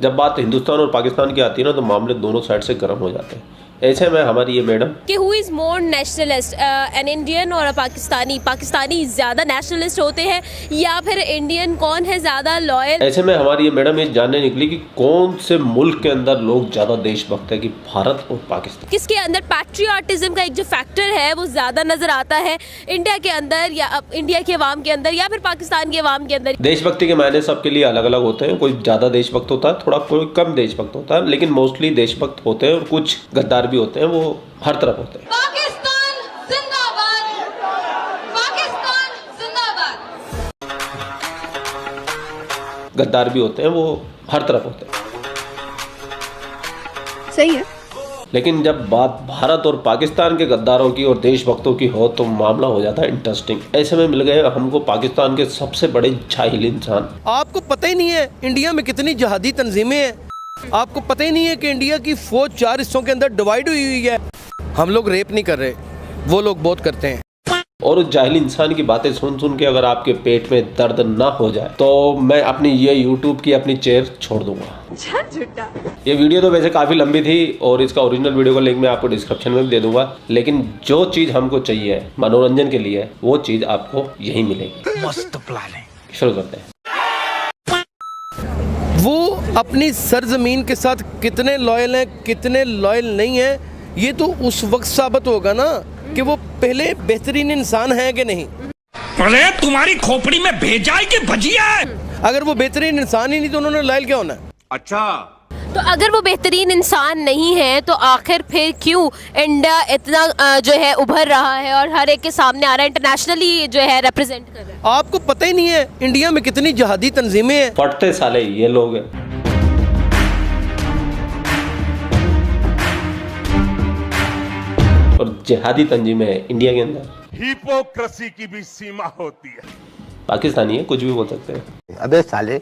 जब बात हिंदुस्तान और पाकिस्तान की आती है ना, तो मामले दोनों साइड से गर्म हो जाते हैं। ऐसे में हमारी ये मैडम कि who is more nationalist, an Indian और पाकिस्तानी ज्यादा नेशनलिस्ट होते हैं या फिर इंडियन कौन है ज्यादा लॉयल। ऐसे में हमारी ये मैडम ये जानने निकली कि कौन से मुल्क के अंदर लोग ज्यादा देशभक्त है, कि भारत और पाकिस्तान। किसके अंदर पैट्रियाटिज्म का एक जो फैक्टर है वो ज्यादा नजर आता है, इंडिया के अंदर या इंडिया के अवाम के अंदर या फिर पाकिस्तान के अवाम के अंदर। देशभक्ति के मायने सबके लिए अलग अलग होते हैं। कोई ज्यादा देशभक्त होता है, थोड़ा कोई कम देशभक्त होता है, लेकिन मोस्टली देशभक्त होते हैं और कुछ गद्दार भी होते हैं, वो हर तरफ होते हैं। पाकिस्तान जिंदाबाद, पाकिस्तान जिंदाबाद। गद्दार भी होते हैं, वो हर तरफ होते हैं। सही है। लेकिन जब बात भारत और पाकिस्तान के गद्दारों की और देशभक्तों की हो तो मामला हो जाता है इंटरेस्टिंग। ऐसे में मिल गए हमको पाकिस्तान के सबसे बड़े जाहिल इंसान। आपको पता ही नहीं है इंडिया में कितनी जहादी तंजीमें हैं। आपको पता ही नहीं है कि इंडिया की फौज 4 हिस्सों के अंदर डिवाइड हुई है। हम लोग रेप नहीं कर रहे, वो लोग बहुत करते हैं। और उस जाहिल इंसान की बातें सुन सुन के अगर आपके पेट में दर्द ना हो जाए तो मैं अपनी ये YouTube की अपनी चेयर छोड़ दूंगा। ये वीडियो तो वैसे काफ़ी लंबी थी और इसका ओरिजिनल वीडियो का लिंक मैं आपको डिस्क्रिप्शन में भी दे दूंगा, लेकिन जो चीज़ हमको चाहिए मनोरंजन के लिए वो चीज़ आपको यही मिलेगी। मस्त प्लान है। शुरू करते हैं। वो अपनी सरजमीन के साथ कितने लॉयल हैं, कितने लॉयल नहीं हैं, ये तो उस वक्त साबित होगा ना कि वो पहले बेहतरीन इंसान हैं कि नहीं। अरे तुम्हारी खोपड़ी में भेजा है कि भजिया है? अगर वो बेहतरीन इंसान ही नहीं तो उन्होंने लॉयल क्या होना है? अच्छा, तो अगर वो बेहतरीन इंसान नहीं है तो आखिर फिर क्यों इंडिया इतना जो है उभर रहा है और हर एक के सामने आ रहा है, इंटरनेशनली जो है रिप्रेजेंट कर रहा है। आपको पता ही नहीं है इंडिया में कितनी जहादी तंजीमें हैं। फटते साले ये लोग हैं। और जिहादी तंजीमें है इंडिया के अंदर। हिपोक्रेसी की भी सीमा होती है। पाकिस्तानी है, कुछ भी बोल सकते हैं। अबे साले,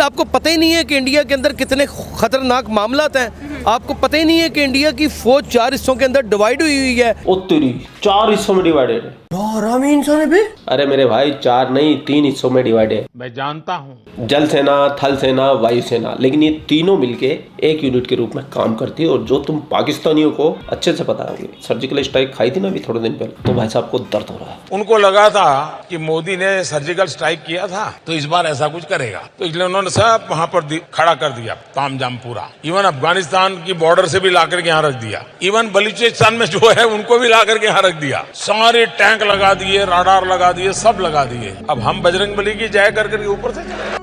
आपको पता ही नहीं है कि इंडिया के अंदर कितने खतरनाक मामलात हैं। आपको पता ही नहीं है कि इंडिया की फौज 4 हिस्सों के अंदर डिवाइड हुई है। ओ तेरी, 4 हिस्सों में डिवाइडेड है। हरामी इंसान है बे। अरे मेरे भाई 4 नहीं 3 हिस्सों में डिवाइड है। मैं जानता हूँ। जल सेना, थल सेना, वायु सेना, लेकिन ये तीनों मिलके एक यूनिट के रूप में काम करती है। और जो तुम पाकिस्तानियों को अच्छे से पता होगी, सर्जिकल स्ट्राइक खाई थी ना अभी थोड़े दिन पहले, तो भाई साहब को दर्द हो रहा है। उनको लगा था कि मोदी ने सर्जिकल स्ट्राइक किया था तो इस बार ऐसा कुछ करेगा, तो इसलिए उन्होंने सब वहाँ पर खड़ा कर दिया तामझाम पूरा। इवन अफगानिस्तान की बॉर्डर से भी ला करके यहाँ रख दिया। इवन बलूचिस्तान में जो है उनको भी ला करके यहाँ रख दिया। सारे टैंक लगा दिए, राडार लगा दिए, सब लगा दिए। अब हम बजरंग बली की जय कर करके ऊपर से चले।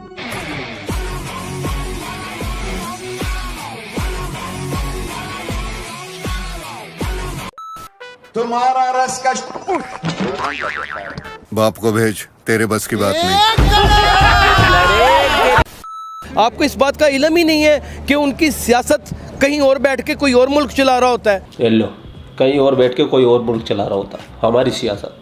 तुम्हारा रस का बाप को भेज, तेरे बस की बात नहीं। आपको इस बात का इल्म ही नहीं है कि उनकी सियासत कहीं और बैठ के कोई और मुल्क चला रहा होता है। ये लो, कहीं और बैठ के कोई और मुल्क चला रहा होता है। हमारी सियासत,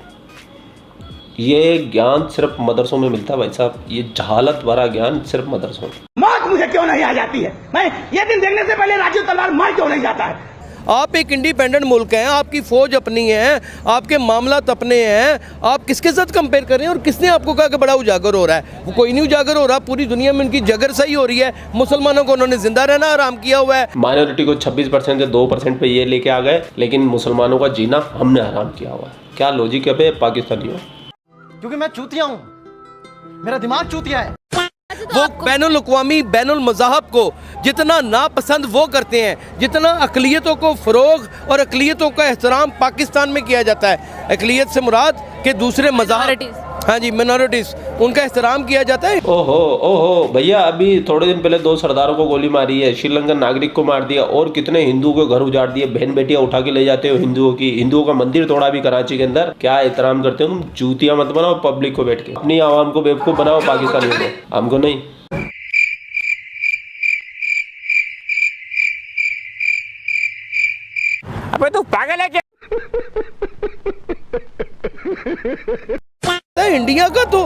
ये ज्ञान सिर्फ मदरसों में मिलता है भाई साहब। ये जहालत भरा ज्ञान सिर्फ मदरसों में। मौत मुझे क्यों नहीं आ जाती है? मैं ये दिन देखने से पहले राजीव तलवार मर क्यों नहीं जाता है? आप एक इंडिपेंडेंट मुल्क हैं, आपकी फौज अपनी है, आपके मामलात अपने हैं। आप किसके साथ कंपेयर कर रहे हैं? और किसने आपको कहा कि बड़ा उजागर हो रहा है? वो कोई नहीं उजागर हो रहा। पूरी दुनिया में उनकी जगर सही हो रही है। मुसलमानों को उन्होंने जिंदा रहना आराम किया हुआ है। माइनॉरिटी को 26% से 2% पे ये लेके आ गए, लेकिन मुसलमानों का जीना हमने हराम किया हुआ है। क्या लॉजिक है बे पाकिस्तानियों? क्योंकि मैं चूतिया हूँ, मेरा दिमाग चूतिया है। वो बैनुल अक़वामी बैनुल मज़ाहब को जितना नापसंद वो करते हैं, जितना अक़लियतों को फ़रोग़ और अक़लियतों का एहतराम पाकिस्तान में किया जाता है। अक़लियत से मुराद के दूसरे मज़ाहब, हाँ जी, मिनॉरिटीज़, उनका एहतराम किया जाता है। ओहो ओहो भैया, अभी थोड़े दिन पहले 2 सरदारों को गोली मारी है, श्रीलंकन नागरिक को मार दिया, और कितने हिंदुओं के घर उजाड़ दिए, बहन बेटियां उठा के ले जाते हो हिंदुओं का मंदिर तोड़ा भी कराची के अंदर। क्या एहतराम करते हो तुम? जूतियां मत बनाओ पब्लिक को बैठ के। अपनी आवाम को बेवकूफ बनाओ, पाकिस्तानियों को, हमको नहीं। अबे तू पागल है क्या? इंडिया का तो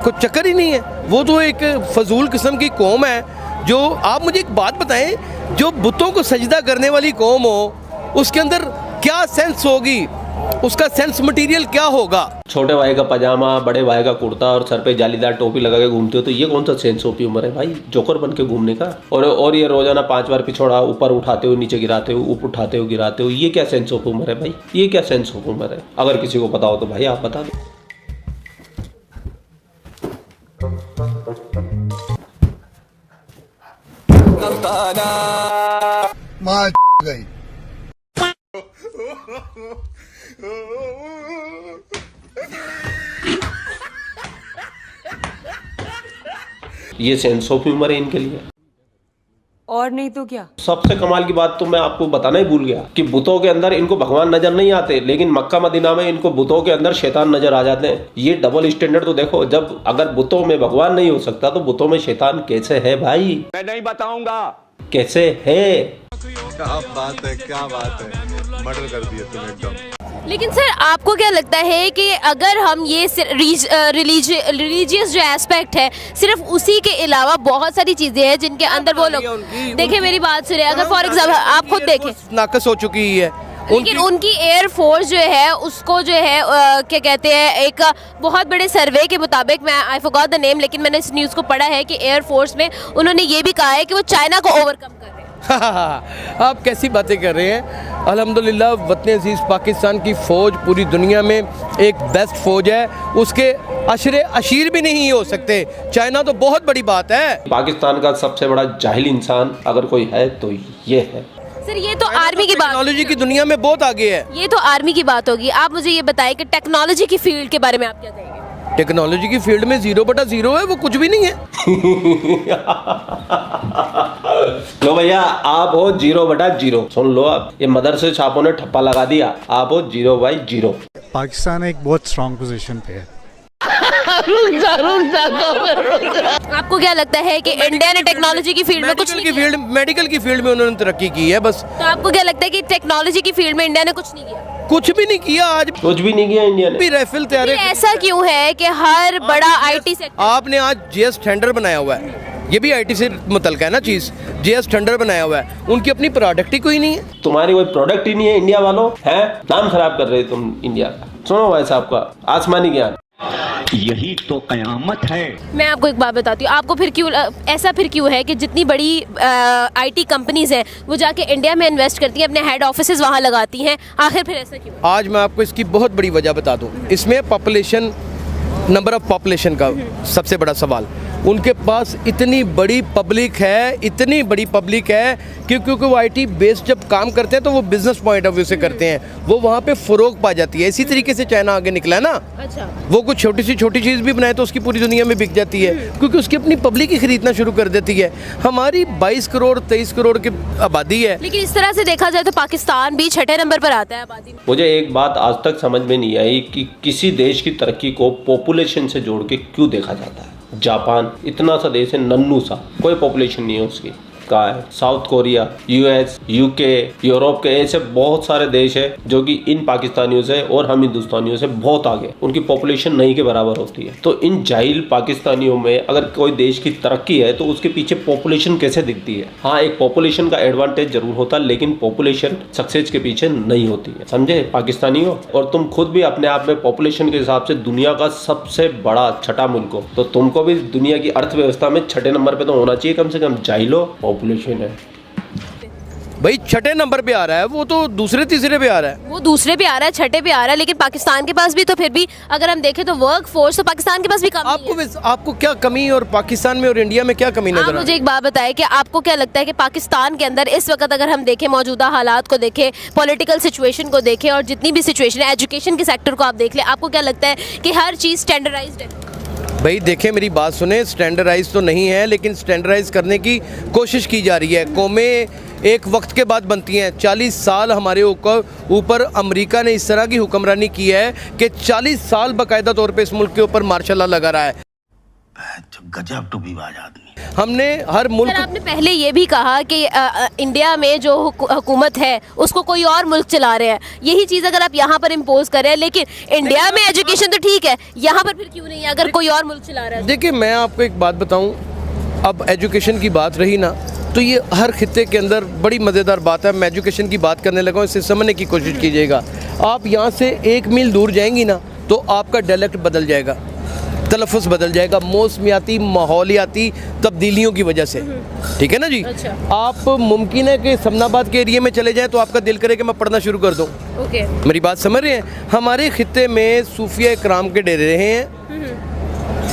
कुछ चक्कर ही नहीं है। वो तो एक फजूल किस्म की कौम है। जो आप मुझे एक बात बताएं, जो बुतों को सजदा करने वाली कौम हो, उसके अंदर क्या सेंस होगी उसका सेंस मटेरियल क्या होगा? छोटे भाई का पजामा, बड़े भाई का कुर्ता और सर पे जालीदार टोपी लगा के घूमते हो, तो ये कौन सा सेंस ऑफ ह्यूमर है भाई, जोकर बन के घूमने का? और ये रोजाना 5 बार पिछोड़ा ऊपर उठाते हो, नीचे गिराते हो, ऊपर उठाते हो, गिराते हो, ये क्या सेंस ऑफ ह्यूमर है भाई? ये क्या सेंस ऑफ ह्यूमर है? अगर किसी को पता हो तो भाई आप बता दो। मार गई। ये सेंस ऑफ ह्यूमर है इनके लिए। और नहीं तो क्या। सबसे कमाल की बात तो मैं आपको बताना ही भूल गया कि बुतों के अंदर इनको भगवान नजर नहीं आते, लेकिन मक्का मदीना में इनको बुतों के अंदर शैतान नजर आ जाते हैं। ये डबल स्टैंडर्ड तो देखो, जब अगर बुतों में भगवान नहीं हो सकता तो बुतों में शैतान कैसे है भाई? मैं नहीं बताऊंगा। कैसे है? क्या बात है, क्या बात है, मर्डर कर दिया तुम एकदम। लेकिन सर आपको क्या लगता है कि अगर हम ये रिलीजियस जो एस्पेक्ट है, सिर्फ उसी के अलावा बहुत सारी चीजें हैं जिनके अंदर वो लोग, देखिए मेरी बात सुनिए, अगर फॉर एग्जाम्पल आप खुद देखें नाकस हो चुकी है, लेकिन उनकी एयरफोर्स जो है उसको जो है क्या कहते हैं, एक बहुत बड़े सर्वे के मुताबिक, मैं आई फॉरगॉट द नेम, लेकिन मैंने इस न्यूज़ को पढ़ा है कि एयरफोर्स में उन्होंने ये भी कहा है कि वो चाइना को ओवरकम कर रहे हैं। आप कैसी बातें कर रहे हैं? अल्हम्दुलिल्लाह वतन अजीज पाकिस्तान की फ़ौज पूरी दुनिया में एक बेस्ट फ़ौज है, उसके अशरे अशीर भी नहीं हो सकते। चाइना तो बहुत बड़ी बात है। पाकिस्तान का सबसे बड़ा जाहिल इंसान अगर कोई है तो ये है। सर ये तो आर्मी की बात, टेक्नोलॉजी की दुनिया में बहुत आगे है। ये तो आर्मी की बात होगी। आप मुझे ये बताएं कि टेक्नोलॉजी की फील्ड के बारे में आप क्या कहेंगे? टेक्नोलॉजी की फील्ड में 0/0 है, वो कुछ भी नहीं है। लो भैया, आप हो 0/0। सुन लो, आप ये मदरसे छापों ने ठप्पा लगा दिया, आप हो 0/0। पाकिस्तान एक बहुत स्ट्रांग पोजीशन पे है। आपको क्या लगता है कि इंडिया ने टेक्नोलॉजी की फील्ड में कुछ नहीं किया? मेडिकल की फील्ड में उन्होंने तरक्की की है बस। तो आपको क्या लगता है कि टेक्नोलॉजी की फील्ड में इंडिया ने कुछ नहीं किया? कुछ भी नहीं किया, आज कुछ भी नहीं किया इंडिया ने। भी राइफल तैयार है। ऐसा क्यों है कि हर बड़ा आईटी सेक्टर, आपने आज जेएस टेंडर बनाया हुआ है, ये भी आईटी से मुतल्लिक़ है ना चीज। जेएस टेंडर बनाया हुआ है, उनकी अपनी प्रोडक्ट ही कोई नहीं है। तुम्हारी कोई प्रोडक्ट ही नहीं है इंडिया वालों, है नाम खराब कर रहे हो तुम इंडिया का। सुनो भाई साहब का आसमानी ज्ञान, यही तो कयामत है। मैं आपको एक बात बताती हूँ, आपको फिर क्यों ऐसा फिर क्यों है कि जितनी बड़ी आईटी कंपनीज हैं वो जाके इंडिया में इन्वेस्ट करती हैं, अपने हेड ऑफिसेज वहाँ लगाती हैं, आखिर फिर ऐसा क्यों? आज मैं आपको इसकी बहुत बड़ी वजह बता दूं। इसमें पॉपुलेशन, नंबर ऑफ पॉपुलेशन का सबसे बड़ा सवाल। उनके पास इतनी बड़ी पब्लिक है, इतनी बड़ी पब्लिक है क्योंकि वो आईटी बेस्ड जब काम करते हैं तो वो बिजनेस पॉइंट ऑफ व्यू से करते हैं, वो वहाँ पे फ़रोग पा जाती है। इसी तरीके से चाइना आगे निकला है ना। अच्छा। वो कुछ छोटी सी छोटी चीज़ भी बनाए तो उसकी पूरी दुनिया में बिक जाती है क्योंकि उसकी अपनी पब्लिक ही खरीदना शुरू कर देती है। हमारी 22 करोड़ 23 करोड़ की आबादी है। लेकिन इस तरह से देखा जाए तो पाकिस्तान भी 6ठे नंबर पर आता है आबादी में। मुझे एक बात आज तक समझ में नहीं आई कि किसी देश की तरक्की को पॉपुलेशन से जोड़ के क्यों देखा जाता है। जापान इतना सा देश है, नन्नू सा, कोई पॉपुलेशन नहीं है उसकी। कहाँ है? South Korea, US, UK, Europe के ऐसे बहुत सारे देश है जो कि इन पाकिस्तानियों से और हम हिंदुस्तानियों से बहुत आगे, उनकी पॉपुलेशन नहीं के बराबर होती है। तो इन जाहिल पाकिस्तानियों में अगर कोई देश की तरक्की है तो उसके पीछे पॉपुलेशन कैसे दिखती है? हाँ, एक पॉपुलेशन का एडवांटेज जरूर होता है, लेकिन पॉपुलेशन सक्सेस के पीछे नहीं होती है, समझे पाकिस्तानियों? और तुम खुद भी अपने आप में पॉपुलेशन के हिसाब से दुनिया का सबसे बड़ा छठा मुल्क हो, तो तुमको भी दुनिया की अर्थव्यवस्था में 6ठे नंबर पे तो होना चाहिए कम से कम। जाहिलो पॉपुलेशन है भाई, 6ठे नंबर पे आ रहा है, वो तो दूसरे तीसरे पे आ रहा है। वो दूसरे पे आ रहा है, 6ठे पे आ रहा है, लेकिन पाकिस्तान के पास भी तो फिर भी अगर हम देखें तो वर्क फोर्स तो पाकिस्तान के पास भी कम है। आपको क्या कमी और पाकिस्तान में और इंडिया में क्या कमी नजर? मुझे एक बात बताएं कि आपको क्या लगता है कि पाकिस्तान के अंदर इस वक्त अगर हम देखें, मौजूदा हालात को देखें, पॉलिटिकल सिचुएशन को देखें और जितनी भी सिचुएशन है, एजुकेशन के सेक्टर को आप देख लें, आपको क्या लगता है कि हर चीज़ स्टैंडर्डाइज्ड है? भाई देखें, मेरी बात सुने, स्टैंडर्डाइज तो नहीं है, लेकिन स्टैंडर्डाइज करने की कोशिश की जा रही है। कौमें एक वक्त के बाद बनती हैं। 40 साल हमारे ऊपर अमेरिका ने इस तरह की हुक्मरानी की है कि 40 साल बाकायदा तौर पे इस मुल्क के ऊपर मार्शल लॉ लगा रहा है। गजब टूबीबाज आदमी। हमने हर मुल्क, आपने पहले ये भी कहा कि इंडिया में जो हुकूमत है उसको कोई और मुल्क चला रहे हैं, यही चीज़ अगर आप यहाँ पर इम्पोज कर रहे हैं, लेकिन इंडिया में एजुकेशन तो ठीक है, यहाँ पर फिर क्यों नहीं है अगर कोई और मुल्क चला रहा है? देखिए मैं आपको एक बात बताऊँ, अब एजुकेशन की बात रही ना, तो ये हर खित्ते के अंदर बड़ी मज़ेदार बात है। मैं एजुकेशन की बात करने लगा हूँ, इसे समझने की कोशिश कीजिएगा। आप यहाँ से 1 मील दूर जाएंगी ना तो आपका डायलेक्ट बदल जाएगा, तलफ़ुज़ बदल जाएगा, मौसमियाती माहौलियाती तब्दीलियों की वजह से, ठीक है ना जी। अच्छा। आप मुमकिन है कि समनाबाद के एरिया में चले जाएं तो आपका दिल करे कि मैं पढ़ना शुरू कर दूं। ओके। मेरी बात समझ रहे हैं? हमारे खित्ते में सूफिया इकराम के डेरे रहे हैं,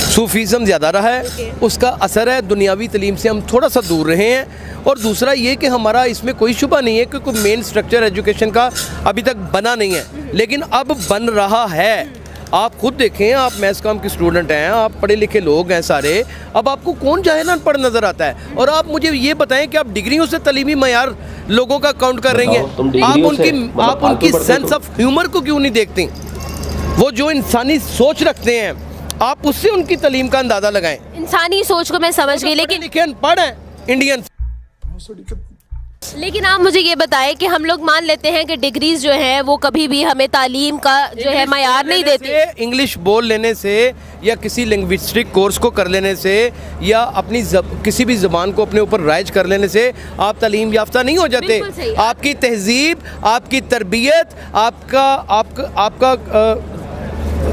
सूफीज़म ज़्यादा रहा है, उसका असर है। दुनियावी तलीम से हम थोड़ा सा दूर रहे हैं। और दूसरा ये कि हमारा इसमें कोई शुबा नहीं है कि कोई मेन स्ट्रक्चर एजुकेशन का अभी तक बना नहीं है, लेकिन अब बन रहा है। आप खुद देखें, आप मैथ्स कॉम के स्टूडेंट हैं, आप पढ़े लिखे लोग हैं सारे, अब आपको कौन जाहिल अनपढ़ नज़र आता है? और आप मुझे ये बताएं कि आप डिग्रियों से तलीमी मयार लोगों का काउंट कर रही हैं, आप उनकी सेंस ऑफ ह्यूमर को क्यों नहीं देखती? वो जो इंसानी सोच रखते हैं आप उससे उनकी तलीम का अंदाज़ा लगाएं। इंसानी सोच को मैं समझ गई, लेकिन अनपढ़ हैं इंडियन। लेकिन आप मुझे ये बताएं कि हम लोग मान लेते हैं कि डिग्रीज जो है वो कभी भी हमें तालीम का जो है मयार नहीं देती। इंग्लिश बोल लेने से या किसी लिंग्विस्टिक कोर्स को कर लेने से या अपनी किसी भी ज़बान को अपने ऊपर राइज कर लेने से आप तालीम याफ्ता नहीं हो जाते। आपकी तहजीब, आपकी तरबियत, आपका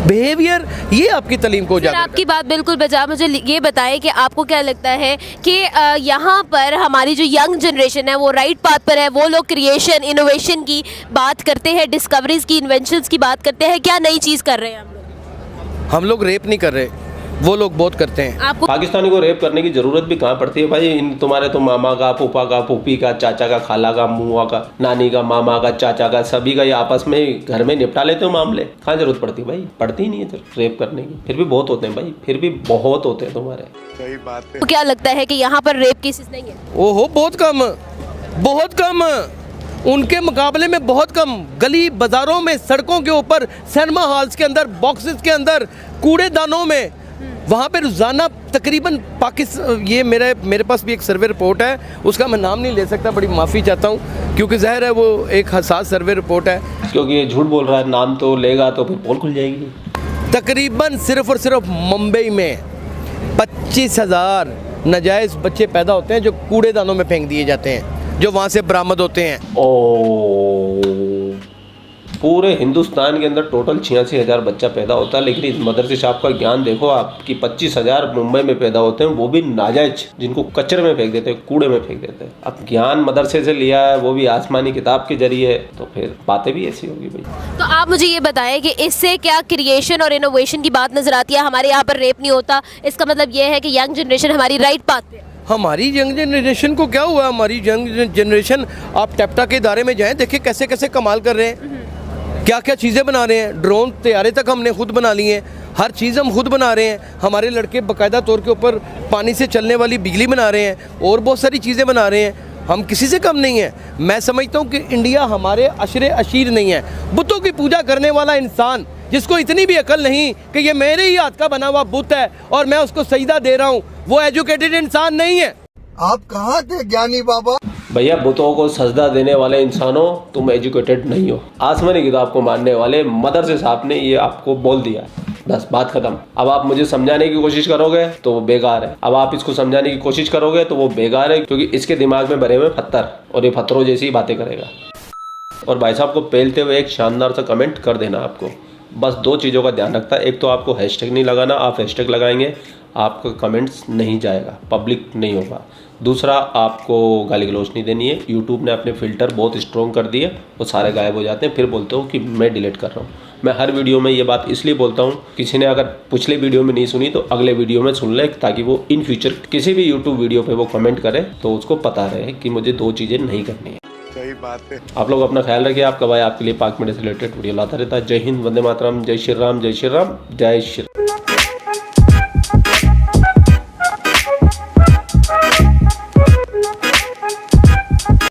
बिहेवियर, ये आपकी तालीम को उजागर। आपकी बात बिल्कुल बजा। मुझे ये बताएं कि आपको क्या लगता है कि यहाँ पर हमारी जो यंग जनरेशन है वो राइट पाथ पर है? वो लोग क्रिएशन, इनोवेशन की बात करते हैं, डिस्कवरीज की, इन्वेंशंस की बात करते हैं, क्या नई चीज़ कर रहे हैं हम लोग? रेप नहीं कर रहे, वो लोग बहुत करते हैं। आपको पाकिस्तानी को रेप करने की जरूरत भी कहाँ पड़ती है भाई? इन तुम्हारे तो मामा का, फूफा का, फूफी का, चाचा का, खाला का, मुआ का, नानी का, मामा का, चाचा का, सभी का ये आपस में घर में निपटा लेते हो मामले। कहाँ जरूरत पड़ती है भाई? पड़ती ही नहीं है तो रेप करने की। फिर भी बहुत होते हैं भाई, फिर भी बहुत होते हैं तुम्हारे। सही बात है। तो क्या लगता है कि यहाँ पर रेप केसेस नहीं है? ओहो, बहुत कम, बहुत कम, उनके मुकाबले में बहुत कम। गली बाजारों में, सड़कों के ऊपर, सिनेमा हॉल्स के अंदर, बॉक्सेस के अंदर, कूड़ेदानों में, वहाँ पे रोज़ाना तकरीबन ये मेरे पास भी एक सर्वे रिपोर्ट है, उसका मैं नाम नहीं ले सकता, बड़ी माफ़ी चाहता हूँ, क्योंकि ज़ाहिर है वो एक हसास सर्वे रिपोर्ट है। क्योंकि ये झूठ बोल रहा है, नाम तो लेगा तो फिर पोल खुल जाएगी। तकरीबन सिर्फ और सिर्फ मुंबई में 25,000 नाजायज़ बच्चे पैदा होते हैं जो कूड़ेदानों में फेंक दिए जाते हैं, जो वहाँ से बरामद होते हैं। पूरे हिंदुस्तान के अंदर टोटल 86,000 बच्चा पैदा होता है, लेकिन इस मदरसे साहब का ज्ञान देखो आपकी 25,000 मुंबई में पैदा होते हैं, वो भी नाजायज, जिनको कचरे में फेंक देते हैं, कूड़े में फेंक देते हैं। अब ज्ञान मदरसे से लिया है, वो भी आसमानी किताब के जरिए, तो फिर बातें भी ऐसी होगी भाई। तो आप मुझे ये बताएं कि इससे क्या क्रिएशन और इनोवेशन की बात नजर आती है? हमारे यहाँ पर रेप नहीं होता, इसका मतलब ये है कि यंग जनरेशन हमारी राइट पाथ पे है। हमारी यंग जनरेशन को क्या हुआ? हमारी यंग जनरेशन, आप टेप्टा के इदारे में जाएं, देखिए कैसे कैसे कमाल कर रहे हैं, क्या क्या चीज़ें बना रहे हैं। ड्रोन तैयारे तक हमने खुद बना लिए हैं, हर चीज़ हम खुद बना रहे हैं। हमारे लड़के बाकायदा तौर के ऊपर पानी से चलने वाली बिजली बना रहे हैं और बहुत सारी चीज़ें बना रहे हैं। हम किसी से कम नहीं हैं। मैं समझता हूँ कि इंडिया हमारे अशरे अशीर नहीं है। बुतों की पूजा करने वाला इंसान जिसको इतनी भी अकल नहीं कि ये मेरे ही हाथ का बना हुआ बुत है और मैं उसको सजदा दे रहा हूँ, वो एजुकेटेड इंसान नहीं है। आप कहाँ थे ज्ञानी बाबा? भैया, बुतों को सजदा देने वाले इंसानों, तुम एजुकेटेड नहीं हो। आसमानी किताब को मानने वाले मदरसे साहब ने ये आपको बोल दिया, बस बात खत्म। अब आप मुझे समझाने की कोशिश करोगे तो वो बेकार है, अब आप इसको समझाने की कोशिश करोगे तो वो बेकार है, क्योंकि इसके दिमाग में भरे हुए पत्थर, और ये पत्थरों जैसी ही बातें करेगा। और भाई साहब को पहलते हुए एक शानदार सा कमेंट कर देना आपको, बस 2 चीज़ों का ध्यान रखता है। एक तो आपको हैशटैग नहीं लगाना, आप हैशटैग लगाएंगे आपका कमेंट्स नहीं जाएगा, पब्लिक नहीं होगा। दूसरा, आपको गाली गलौज नहीं देनी है। यूट्यूब ने अपने फ़िल्टर बहुत स्ट्रॉन्ग कर दिए, वो सारे गायब हो जाते हैं, फिर बोलते हो कि मैं डिलीट कर रहा हूँ। मैं हर वीडियो में ये बात इसलिए बोलता हूँ, किसी ने अगर पिछले वीडियो में नहीं सुनी तो अगले वीडियो में सुन ले, ताकि वो इन फ्यूचर किसी भी यूट्यूब वीडियो पे वो कमेंट करे तो उसको पता रहे कि मुझे 2 चीज़ें नहीं करनी है। सही बात है। आप लोग अपना ख्याल रखिए। आपका भाई आपके लिए पाक मीडिया से रिलेटेड वीडियो लाता रहता है। जय हिंद, वंदे मातरम, जय श्री राम, जय श्री राम, जय श्री।